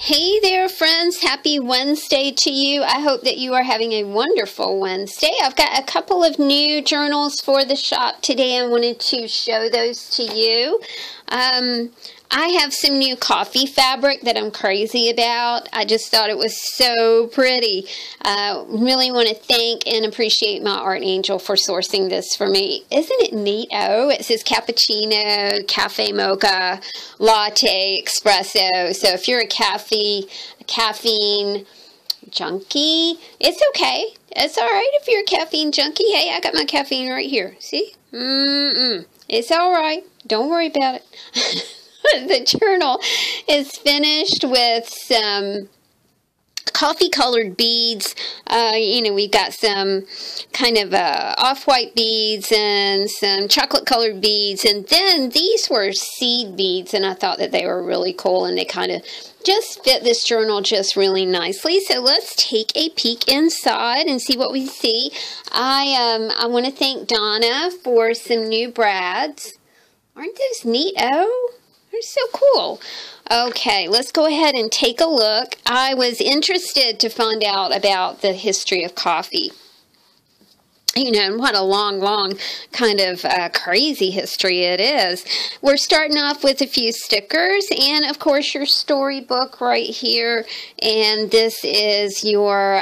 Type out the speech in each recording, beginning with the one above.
Hey there, friends. Happy Wednesday to you. I hope that you are having a wonderful Wednesday. I've got a couple of new journals for the shop today. I wanted to show those to you. I have some new coffee fabric that I'm crazy about. I just thought it was so pretty. Really want to thank and appreciate my art angel for sourcing this for me. Isn't it neat? Oh, it says cappuccino, cafe mocha, latte, espresso. So if you're a caffeine junkie, it's okay. It's all right if you're a caffeine junkie. Hey, I got my caffeine right here. See? It's all right. Don't worry about it. The journal is finished with some coffee colored beads. We've got some kind of off-white beads and some chocolate colored beads, and then these were seed beads, and I thought that they were really cool, and they kind of just fit this journal just really nicely. So let's take a peek inside and see what we see. I want to thank Donna for some new brads. Aren't those neat? Oh, they're so cool. Okay, let's go ahead and take a look. I was interested to find out about the history of coffee. You know, and what a long kind of crazy history it is. We're starting off with a few stickers and, of course, your storybook right here. And this is your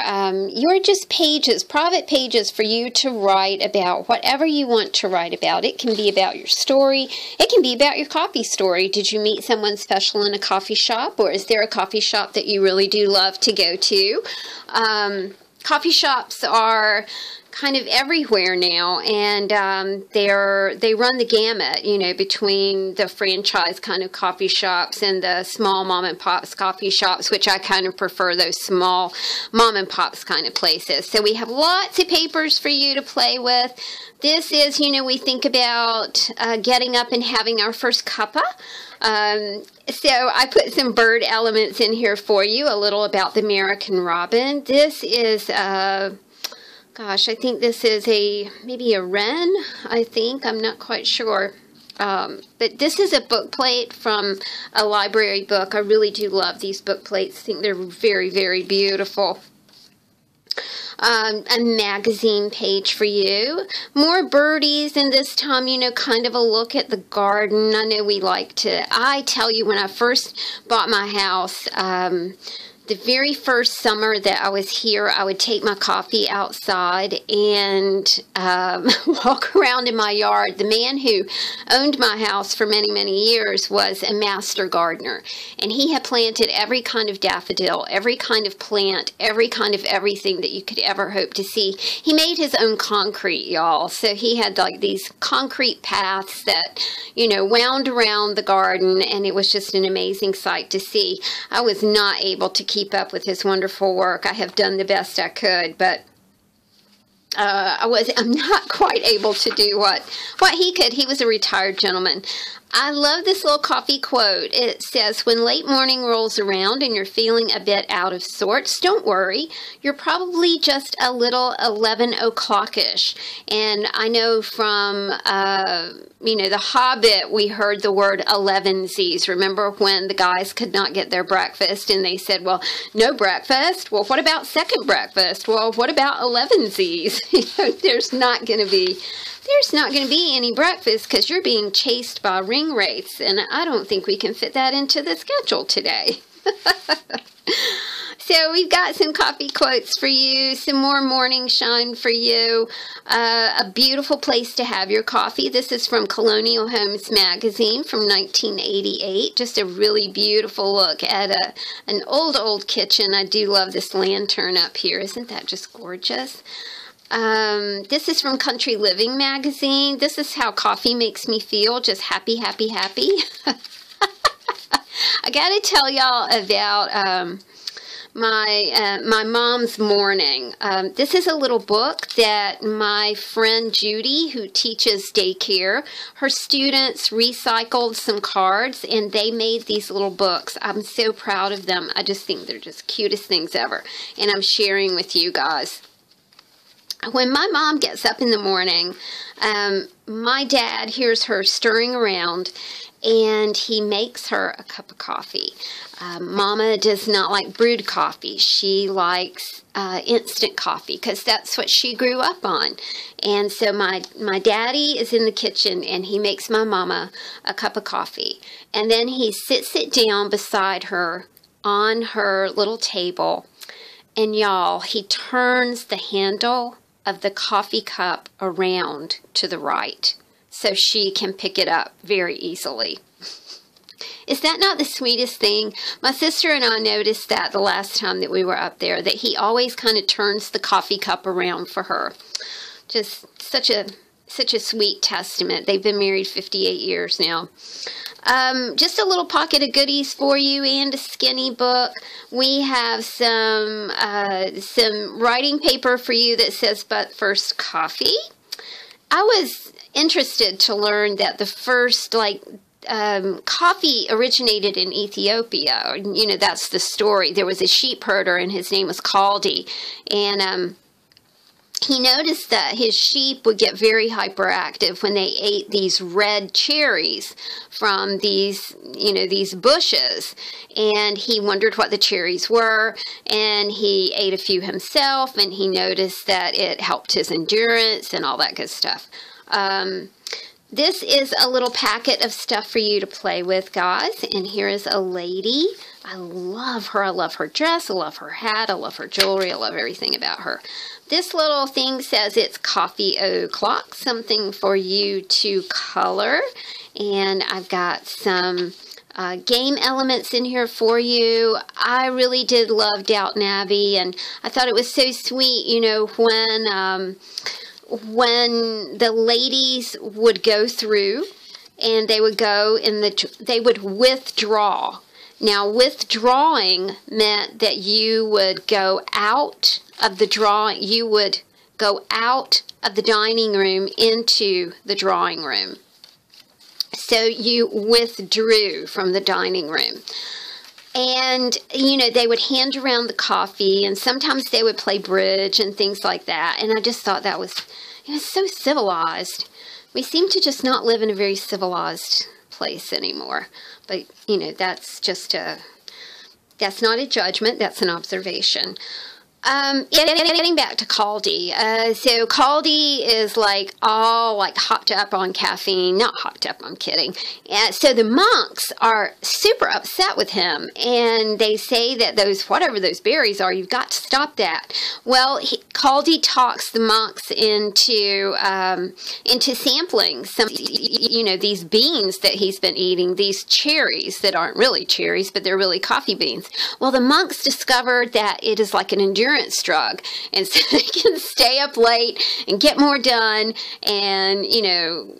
just pages, private pages for you to write about whatever you want to write about. It can be about your story. It can be about your coffee story. Did you meet someone special in a coffee shop? Or is there a coffee shop that you really do love to go to? Coffee shops are kind of everywhere now, and they run the gamut, you know, between the franchise kind of coffee shops and the small mom and pops coffee shops, which I kind of prefer those small mom and pops kind of places. So we have lots of papers for you to play with. This is, you know, we think about getting up and having our first cuppa. So I put some bird elements in here for you, a little about the American robin. This is gosh, I think this is maybe a wren, I think. I'm not quite sure. But this is a book plate from a library book. I really do love these book plates. I think they're very, very beautiful. A magazine page for you. More birdies, and this time, you know, kind of a look at the garden. I know we like to, I tell you, when I first bought my house, the very first summer that I was here, I would take my coffee outside and walk around in my yard. The man who owned my house for many, many years was a master gardener. And he had planted every kind of daffodil, every kind of plant, every kind of everything that you could ever hope to see. He made his own concrete, y'all. So he had like these concrete paths that, you know, wound around the garden. And it was just an amazing sight to see. I was not able to keep up with his wonderful work. I have done the best I could, but I'm not quite able to do what he could. He was a retired gentleman. I love this little coffee quote. It says, when late morning rolls around and you're feeling a bit out of sorts, don't worry. You're probably just a little 11 o'clock-ish. And I know from, you know, The Hobbit, we heard the word 11sies. Remember when the guys could not get their breakfast and they said, well, no breakfast? Well, what about second breakfast? Well, what about 11sies? There's not going to be any breakfast because you're being chased by ring wraiths, and I don't think we can fit that into the schedule today. So we've got some coffee quotes for you, some more morning shine for you, a beautiful place to have your coffee. This is from Colonial Homes magazine from 1988. Just a really beautiful look at an old kitchen. I do love this lantern up here. Isn't that just gorgeous? This is from Country Living magazine. This is how coffee makes me feel, just happy, happy, happy. I gotta tell y'all about my mom's morning. This is a little book that my friend Judy, who teaches daycare, her students recycled some cards and they made these little books. I'm so proud of them. I just think they're just cutest things ever, and I'm sharing with you guys. When my mom gets up in the morning, my dad hears her stirring around, and he makes her a cup of coffee. Mama does not like brewed coffee. She likes instant coffee because that's what she grew up on. And so my daddy is in the kitchen and he makes my mama a cup of coffee. And then he sits it down beside her on her little table. And y'all, he turns the handle of the coffee cup around to the right so she can pick it up very easily. Is that not the sweetest thing? My sister and I noticed that the last time that we were up there, that he always kind of turns the coffee cup around for her. Just such a sweet testament. They've been married 58 years now. Just a little pocket of goodies for you and a skinny book. We have some writing paper for you that says, "But first coffee." I was interested to learn that the first, coffee originated in Ethiopia. You know, that's the story. There was a sheep herder and his name was Kaldi. And he noticed that his sheep would get very hyperactive when they ate these red cherries from these bushes. And he wondered what the cherries were, and he ate a few himself, and he noticed that it helped his endurance and all that good stuff. This is a little packet of stuff for you to play with, guys. And here is a lady. I love her. I love her dress. I love her hat. I love her jewelry. I love everything about her. This little thing says it's coffee o'clock, something for you to color. And I've got some game elements in here for you. I really did love Downton Abbey, and I thought it was so sweet, you know, when the ladies would go through and they would go they would withdraw. Now, withdrawing meant that you would go out of the you would go out of the dining room into the drawing room. So you withdrew from the dining room. And, you know, they would hand around the coffee, and sometimes they would play bridge and things like that. And I just thought that was, so civilized. We seem to just not live in a very civilized place anymore. But, that's just that's not a judgment, that's an observation. Getting back to Kaldi. So Kaldi is all hopped up on caffeine. Not hopped up, I'm kidding. So the monks are super upset with him, and they say that whatever those berries are, you've got to stop that. Well, Kaldi talks the monks into sampling some, these beans that he's been eating, these cherries that aren't really cherries, but they're really coffee beans. Well, the monks discovered that it is like an endurance drug, and so they can stay up late and get more done and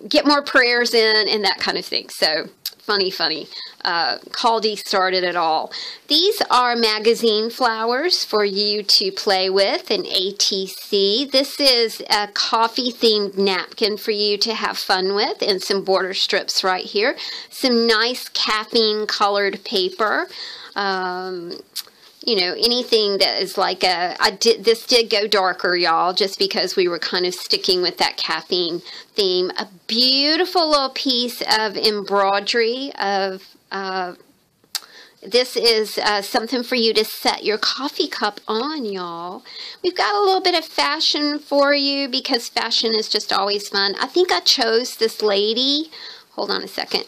get more prayers in and that kind of thing. So funny Kaldi started it all. These are magazine flowers for you to play with, an ATC. This is a coffee themed napkin for you to have fun with, and some border strips right here, some nice caffeine colored paper. Anything that is this did go darker, y'all, just because we were kind of sticking with that caffeine theme. A beautiful little piece of embroidery this is something for you to set your coffee cup on, y'all. We've got a little bit of fashion for you because fashion is just always fun. I think I chose this lady. Hold on a second.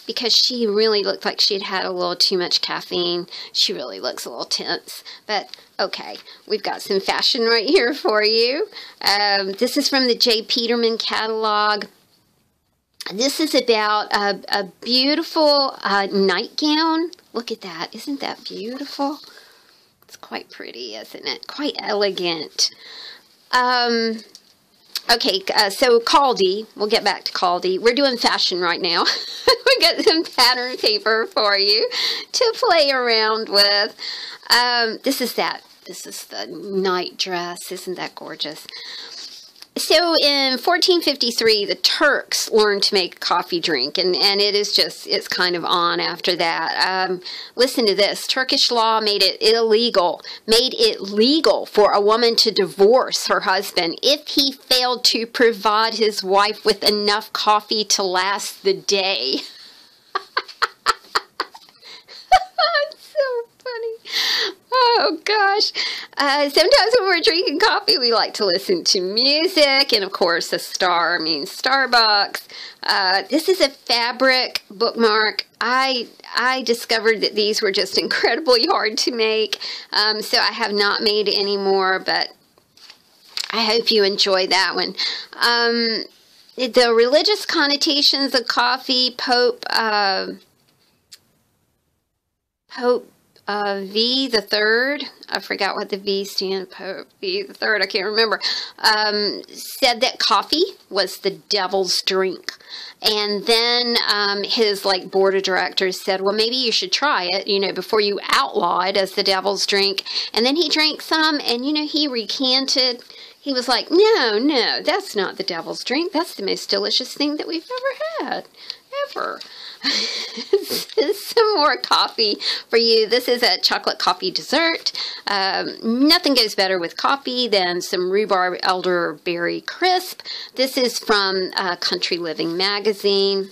Because she really looked like she'd had a little too much caffeine. She really looks a little tense. But, okay, we've got some fashion right here for you. This is from the J. Peterman catalog. This is about a beautiful nightgown. Look at that. Isn't that beautiful? It's quite pretty, isn't it? Quite elegant. Okay, so Kaldi, we'll get back to Kaldi. We're doing fashion right now. We got some pattern paper for you to play around with. This is the night dress. Isn't that gorgeous? So in 1453, the Turks learned to make a coffee drink, and it's kind of on after that. Listen to this. Turkish law made it legal for a woman to divorce her husband if he failed to provide his wife with enough coffee to last the day. Sometimes when we're drinking coffee, we like to listen to music, and of course, a star means Starbucks. This is a fabric bookmark. I discovered that these were just incredibly hard to make, so I have not made any more, but I hope you enjoy that one. The religious connotations of coffee, Pope V the Third, I forgot what the V stand, Pope V the Third, I can't remember, said that coffee was the devil's drink. And then his board of directors said, well, maybe you should try it, you know, before you outlaw it as the devil's drink. And then he drank some, and, you know, he recanted. He was like, no, that's not the devil's drink. That's the most delicious thing that we've ever had, ever. Some more coffee for you. This is a chocolate coffee dessert. Nothing goes better with coffee than some rhubarb elderberry crisp. This is from Country Living magazine.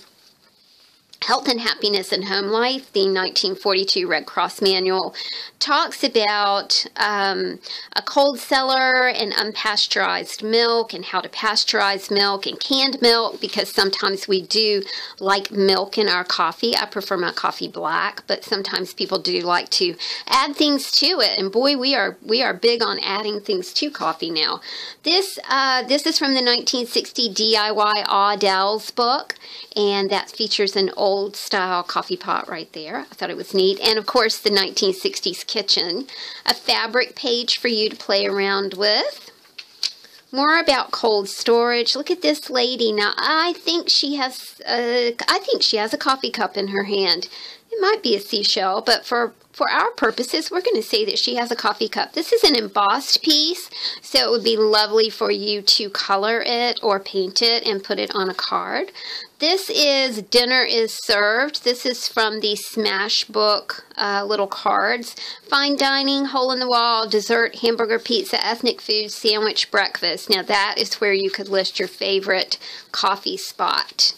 Health and Happiness in Home Life, the 1942 Red Cross Manual, talks about a cold cellar and unpasteurized milk and how to pasteurize milk and canned milk, because sometimes we do like milk in our coffee. I prefer my coffee black, but sometimes people do like to add things to it. And boy, we are big on adding things to coffee now. This is from the 1960 DIY Audell's book, and that features an old style coffee pot right there. I thought it was neat. And of course the 1960s kitchen, a fabric page for you to play around with. More about cold storage. Look at this lady. Now I think she has a coffee cup in her hand. It might be a seashell, but for our purposes, we're going to say that she has a coffee cup. This is an embossed piece, so it would be lovely for you to color it or paint it and put it on a card. This is Dinner is Served. This is from the Smash book, little cards. Fine dining, hole in the wall, dessert, hamburger, pizza, ethnic food, sandwich, breakfast. Now that is where you could list your favorite coffee spot.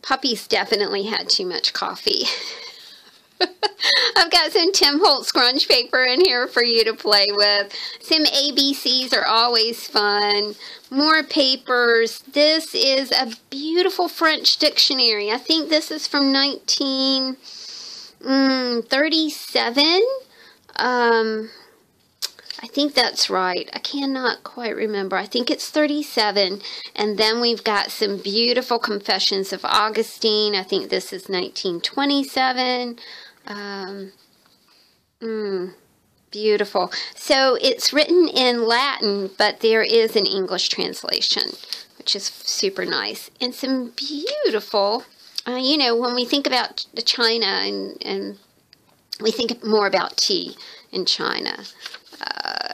Puppies definitely had too much coffee. I've got some Tim Holtz scrunch paper in here for you to play with. Some ABCs are always fun. More papers. This is a beautiful French dictionary. I think this is from 1937. I think that's right. I cannot quite remember. I think it's 37. And then we've got some beautiful Confessions of Augustine. I think this is 1927. Beautiful. So it's written in Latin, but there is an English translation, which is super nice. And some beautiful, you know, when we think about China and we think more about tea in China.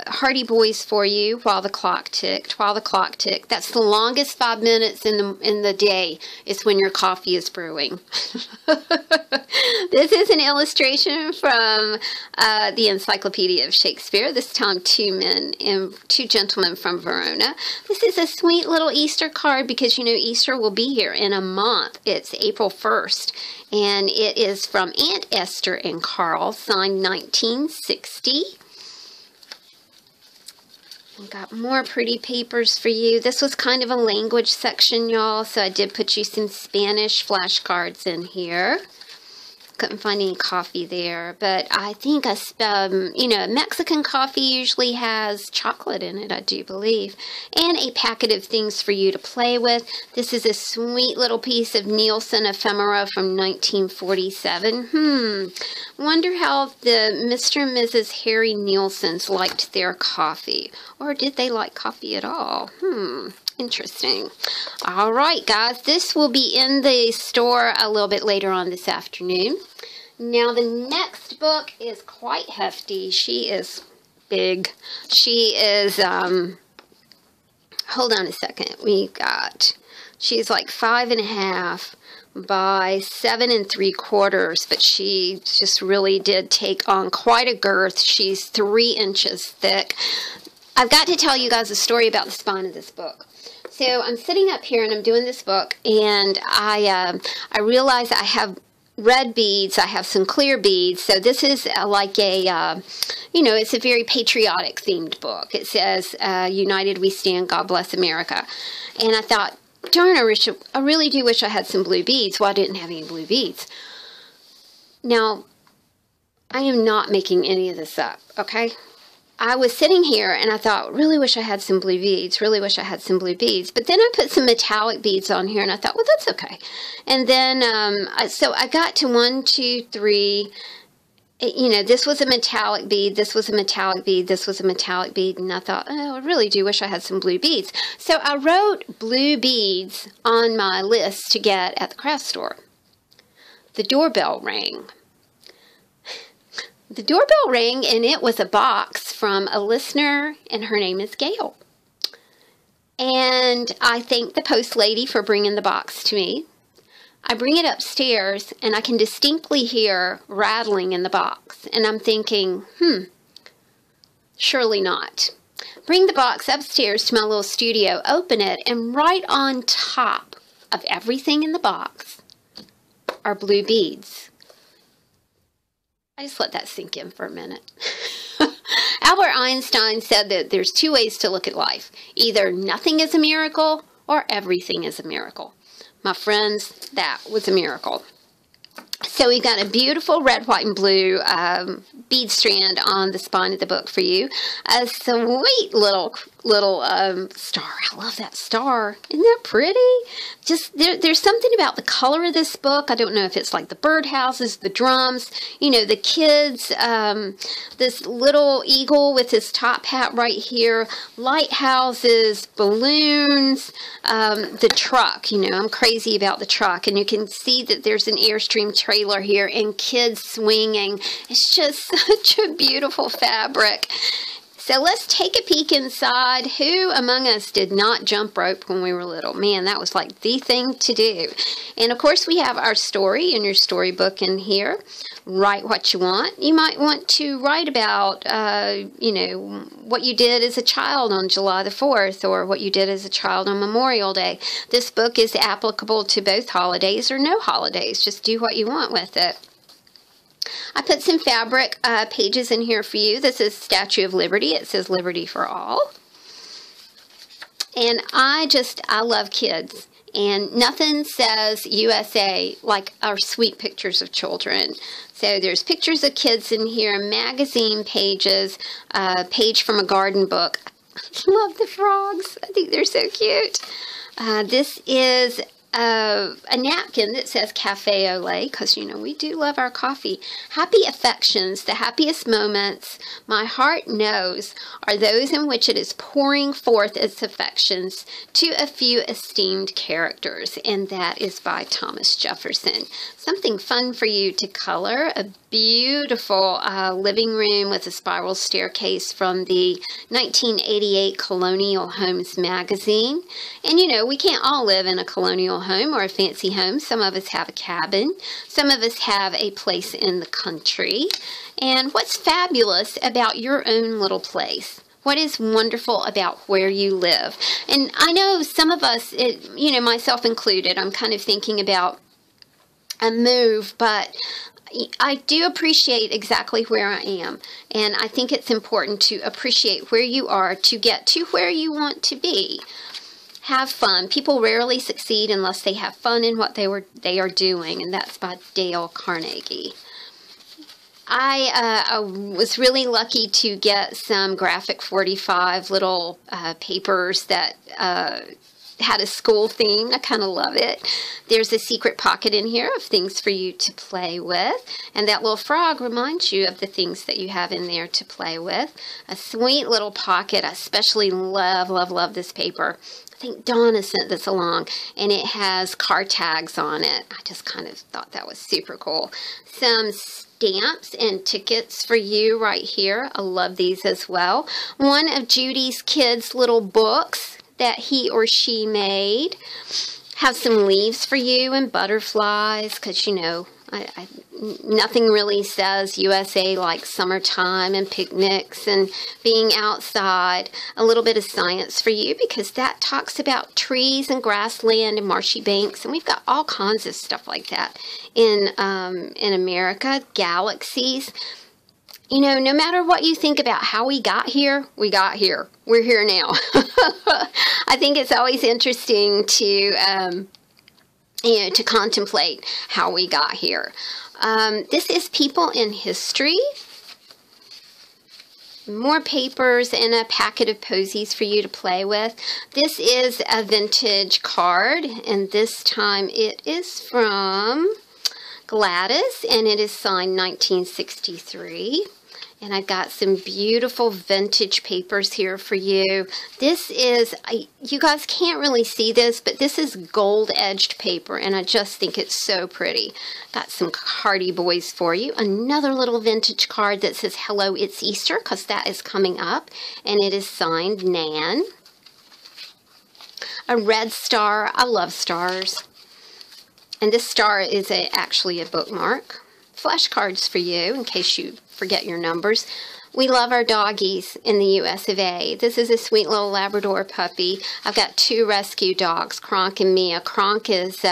Hardy Boys for you while the clock ticked. While the clock ticked. That's the longest 5 minutes in the day is when your coffee is brewing. This is an illustration from the Encyclopedia of Shakespeare. This time two gentlemen from Verona. This is a sweet little Easter card because you know Easter will be here in a month. It's April 1st. And it is from Aunt Esther and Carl, signed 1960. I've got more pretty papers for you. This was kind of a language section, y'all, so I did put you some Spanish flashcards in here. Couldn't find any coffee there, but I think you know, Mexican coffee usually has chocolate in it, I do believe, and a packet of things for you to play with. This is a sweet little piece of Nielsen ephemera from 1947. Wonder how the Mr. and Mrs. Harry Nielsen's liked their coffee, or did they like coffee at all? Interesting. All right, guys, this will be in the store a little bit later on this afternoon. Now, the next book is quite hefty. She is big. She is, hold on a second. She's like 5.5 by 7 3/4, but she just really did take on quite a girth. She's 3 inches thick. I've got to tell you guys a story about the spine of this book. So I'm sitting up here and I'm doing this book, and I realize I have red beads. I have some clear beads. So this is like a, it's a very patriotic themed book. It says, United We Stand, God Bless America. And I thought, darn, I really do wish I had some blue beads. Well, I didn't have any blue beads. Now, I am not making any of this up, okay? I was sitting here and I thought, really wish I had some blue beads, really wish I had some blue beads. But then I put some metallic beads on here and I thought, well, that's okay. And then, so I got to 1, 2, 3, this was a metallic bead, this was a metallic bead, this was a metallic bead. And I thought, oh, I really do wish I had some blue beads. So I wrote blue beads on my list to get at the craft store. The doorbell rang. The doorbell rang, and it was a box from a listener, and her name is Gail. And I thank the post lady for bringing the box to me. I bring it upstairs, and I can distinctly hear rattling in the box. And I'm thinking, surely not. Bring the box upstairs to my little studio, open it, and right on top of everything in the box are blue beads. I just let that sink in for a minute. Albert Einstein said that there's 2 ways to look at life. Either nothing is a miracle or everything is a miracle. My friends, that was a miracle. So we've got a beautiful red, white, and blue bead strand on the spine of the book for you. A sweet little star. I love that star. Isn't that pretty? Just there's something about the color of this book. I don't know if it's like the birdhouses, the drums, the kids, this little eagle with his top hat right here, lighthouses, balloons, the truck. I'm crazy about the truck, and you can see that there's an Airstream trailer here and kids swinging. It's just such a beautiful fabric. So let's take a peek inside. Who among us did not jump rope when we were little? Man, that was like the thing to do. And of course we have our story in your storybook in here. Write what you want. You might want to write about, what you did as a child on July the 4th or what you did as a child on Memorial Day. This book is applicable to both holidays or no holidays. Just do what you want with it. I put some fabric pages in here for you. This is Statue of Liberty. It says Liberty for All. And I love kids. And nothing says USA like our sweet pictures of children. So there's pictures of kids in here, magazine pages, a page from a garden book. I love the frogs. I think they're so cute. This is a napkin that says Cafe Ole, because, we do love our coffee. Happy affections, the happiest moments my heart knows are those in which it is pouring forth its affections to a few esteemed characters. And that is by Thomas Jefferson. Something fun for you to color. A beautiful living room with a spiral staircase from the 1988 Colonial Homes magazine. And we can't all live in a colonial home or a fancy home. Some of us have a cabin. Some of us have a place in the country. And what's fabulous about your own little place? What is wonderful about where you live? And I know some of us, myself included, I'm kind of thinking about a move, but I do appreciate exactly where I am. And I think it's important to appreciate where you are to get to where you want to be. Have fun. People rarely succeed unless they have fun in what they are doing, and that's by Dale Carnegie. I was really lucky to get some graphic 45 little papers that had a school theme. I kind of love it. There's a secret pocket in here of things for you to play with, and that little frog reminds you of the things that you have in there to play with. A sweet little pocket. I especially love this paper. I think Donna sent this along, and it has car tags on it. I just kind of thought that was super cool. Some stamps and tickets for you right here. I love these as well. One of Judy's kids' little books that he or she made. Have some leaves for you and butterflies, because Nothing really says USA like summertime and picnics and being outside. A little bit of science for you, because that talks about trees and grassland and marshy banks, and we've got all kinds of stuff like that in America. Galaxies. You know, no matter what you think about how we got here, we got here. We're here now. I think it's always interesting to to contemplate how we got here. This is people in history. More papers and a packet of posies for you to play with. This is a vintage card, and this time it is from Gladys, and it is signed 1963. And I've got some beautiful vintage papers here for you. This is, you guys can't really see this, but this is gold-edged paper, and I just think it's so pretty. Got some Hardy Boys for you. Another little vintage card that says, "Hello, it's Easter," because that is coming up, and it is signed Nan. A red star. I love stars. And this star is actually a bookmark. Flashcards for you in case you forget your numbers. We love our doggies in the US of A. This is a sweet little Labrador puppy. I've got two rescue dogs, Kronk and Mia. Kronk is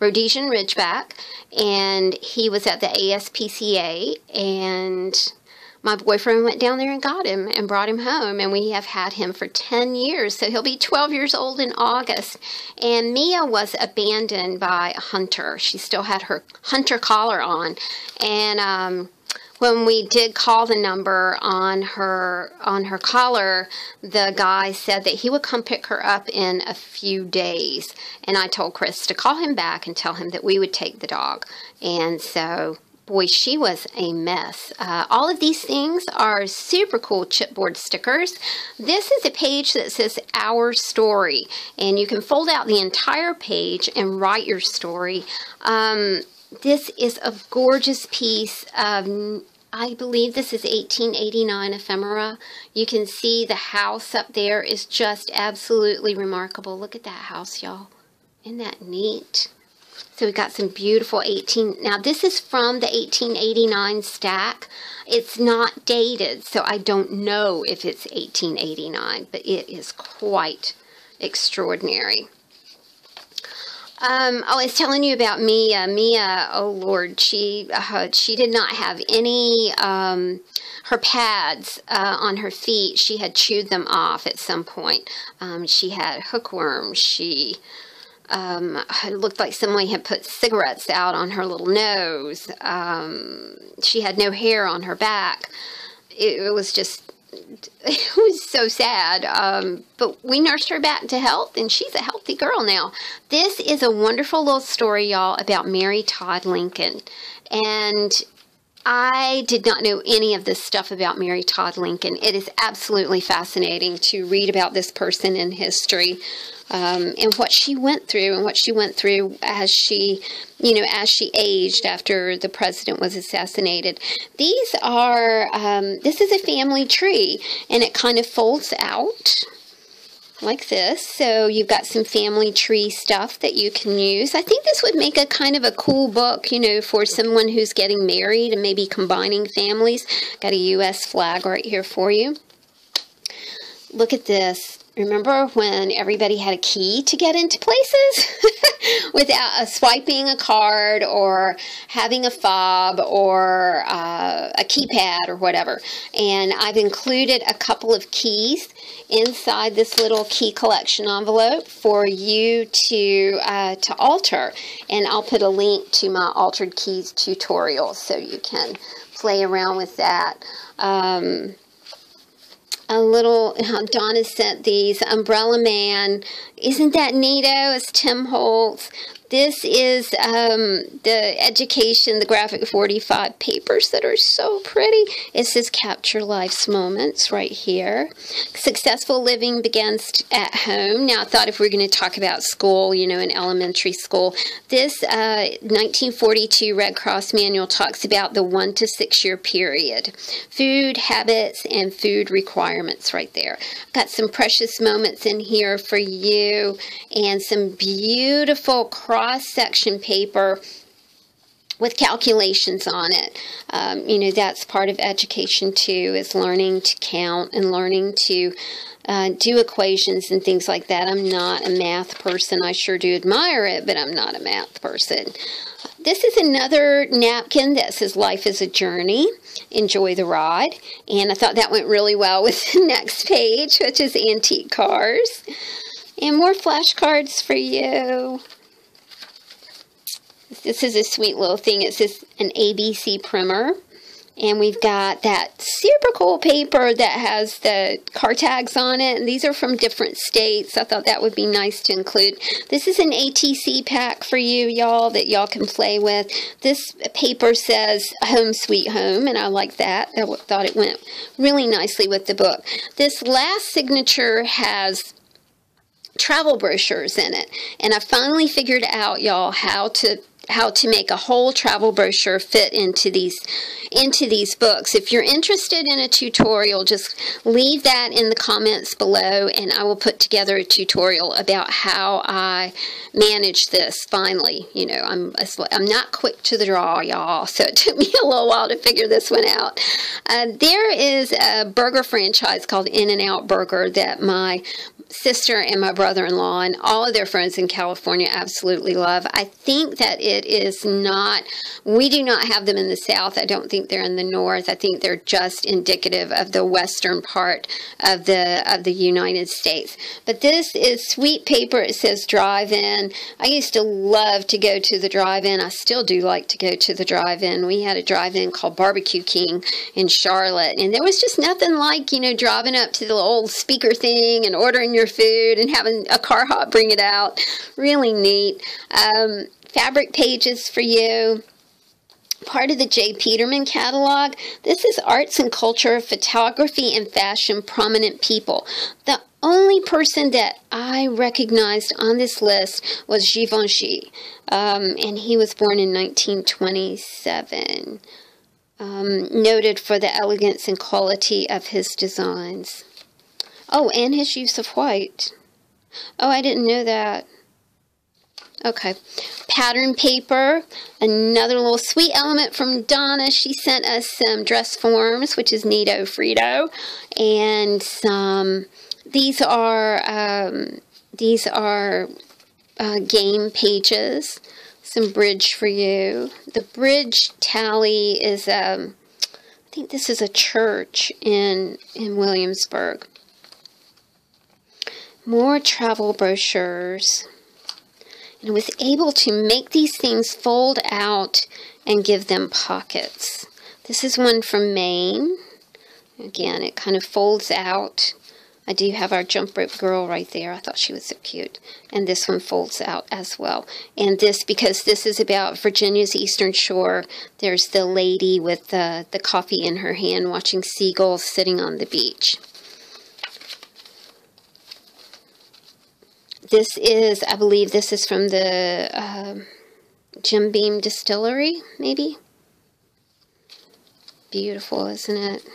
Rhodesian Ridgeback, and he was at the ASPCA, and my boyfriend went down there and got him and brought him home, and we have had him for 10 years, so he'll be 12 years old in August. And Mia was abandoned by a hunter. She still had her hunter collar on, and when we did call the number on her collar, the guy said that he would come pick her up in a few days, and I told Chris to call him back and tell him that we would take the dog. And so, boy, she was a mess. All of these things are super cool chipboard stickers. This is a page that says Our Story, and you can fold out the entire page and write your story. This is a gorgeous piece of, I believe this is 1889 ephemera. You can see the house up there is just absolutely remarkable. Look at that house, y'all. Isn't that neat? So we've got some beautiful now this is from the 1889 stack. It's not dated, so I don't know if it's 1889, but it is quite extraordinary. I was telling you about Mia. Mia, oh Lord, she did not have any, her pads on her feet. She had chewed them off at some point. She had hookworms. She it looked like somebody had put cigarettes out on her little nose. She had no hair on her back. It was just, it was so sad. But we nursed her back to health, and she's a healthy girl now. This is a wonderful little story, y'all, about Mary Todd Lincoln. And I did not know any of this stuff about Mary Todd Lincoln. It is absolutely fascinating to read about this person in history, and what she went through, as she, as she aged after the president was assassinated. These are, this is a family tree, and it kind of folds out like this. So you've got some family tree stuff that you can use. I think this would make a kind of a cool book, for someone who's getting married and maybe combining families. Got a U.S. flag right here for you. Look at this. Remember when everybody had a key to get into places without swiping a card or having a fob or a keypad or whatever? And I've included a couple of keys inside this little key collection envelope for you to alter. And I'll put a link to my altered keys tutorial so you can play around with that. A little, Donna sent these, Umbrella Man. Isn't that neato? It's Tim Holtz. This is the education, the graphic 45 papers that are so pretty. It says Capture Life's Moments right here. Successful living begins at home. Now, I thought if we were going to talk about school, in elementary school, this 1942 Red Cross manual talks about the 1 to 6 year period. Food habits and food requirements right there. Got some precious moments in here for you and some beautiful cross-section paper with calculations on it. You know, that's part of education too, is learning to count and learning to do equations and things like that. I'm not a math person. I sure do admire it, but I'm not a math person. This is another napkin that says life is a journey. Enjoy the ride. And I thought that went really well with the next page, which is antique cars. And more flashcards for you. This is a sweet little thing. It says an ABC primer. And we've got that super cool paper that has the car tags on it. And these are from different states. I thought that would be nice to include. This is an ATC pack for you, y'all, that y'all can play with. This paper says Home Sweet Home, and I like that. I thought it went really nicely with the book. This last signature has travel brochures in it. And I finally figured out, y'all, how to make a whole travel brochure fit into these books. If you're interested in a tutorial, just leave that in the comments below, and I will put together a tutorial about how I manage this finally. You know, I'm not quick to the draw, y'all, so it took me a little while to figure this one out. There is a burger franchise called In-N-Out Burger that my sister and my brother-in-law and all of their friends in California absolutely love. I think that it is not, we do not have them in the South. I don't think they're in the North. I think they're just indicative of the western part of the United States. But this is sweet paper. It says drive-in. I used to love to go to the drive-in. I still do like to go to the drive-in. We had a drive-in called Barbecue King in Charlotte, and there was just nothing like, you know, driving up to the old speaker thing and ordering your food and having a car hop bring it out. Really neat. Fabric pages for you. Part of the J. Peterman catalog. This is Arts and Culture, Photography and Fashion, Prominent People. The only person that I recognized on this list was Givenchy, and he was born in 1927. Noted for the elegance and quality of his designs. Oh, and his use of white. Oh, I didn't know that. Okay. Pattern paper. Another little sweet element from Donna. She sent us some dress forms, which is Neato Frito. And some, these are game pages. Some bridge for you. The bridge tally is, I think this is a church in Williamsburg. More travel brochures. And I was able to make these things fold out and give them pockets. This is one from Maine. Again, it kind of folds out. I do have our jump rope girl right there. I thought she was so cute. And this one folds out as well. And this, because this is about Virginia's Eastern Shore, there's the lady with the coffee in her hand watching seagulls sitting on the beach. This is, I believe this is from the Jim Beam Distillery, maybe? Beautiful, isn't it?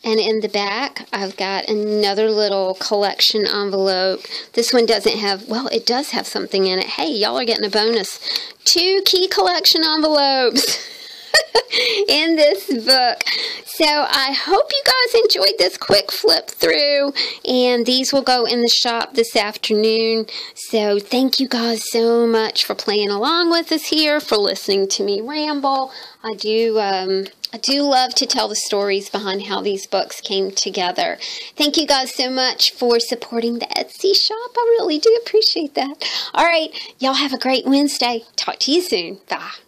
And in the back, I've got another little collection envelope. This one doesn't have, well, it does have something in it. Hey, y'all are getting a bonus. 2 key collection envelopes in this book. So I hope you guys enjoyed this quick flip through, and these will go in the shop this afternoon. So thank you guys so much for playing along with us here, for listening to me ramble. I do love to tell the stories behind how these books came together. Thank you guys so much for supporting the Etsy shop. I really do appreciate that. All right, y'all have a great Wednesday. Talk to you soon. Bye.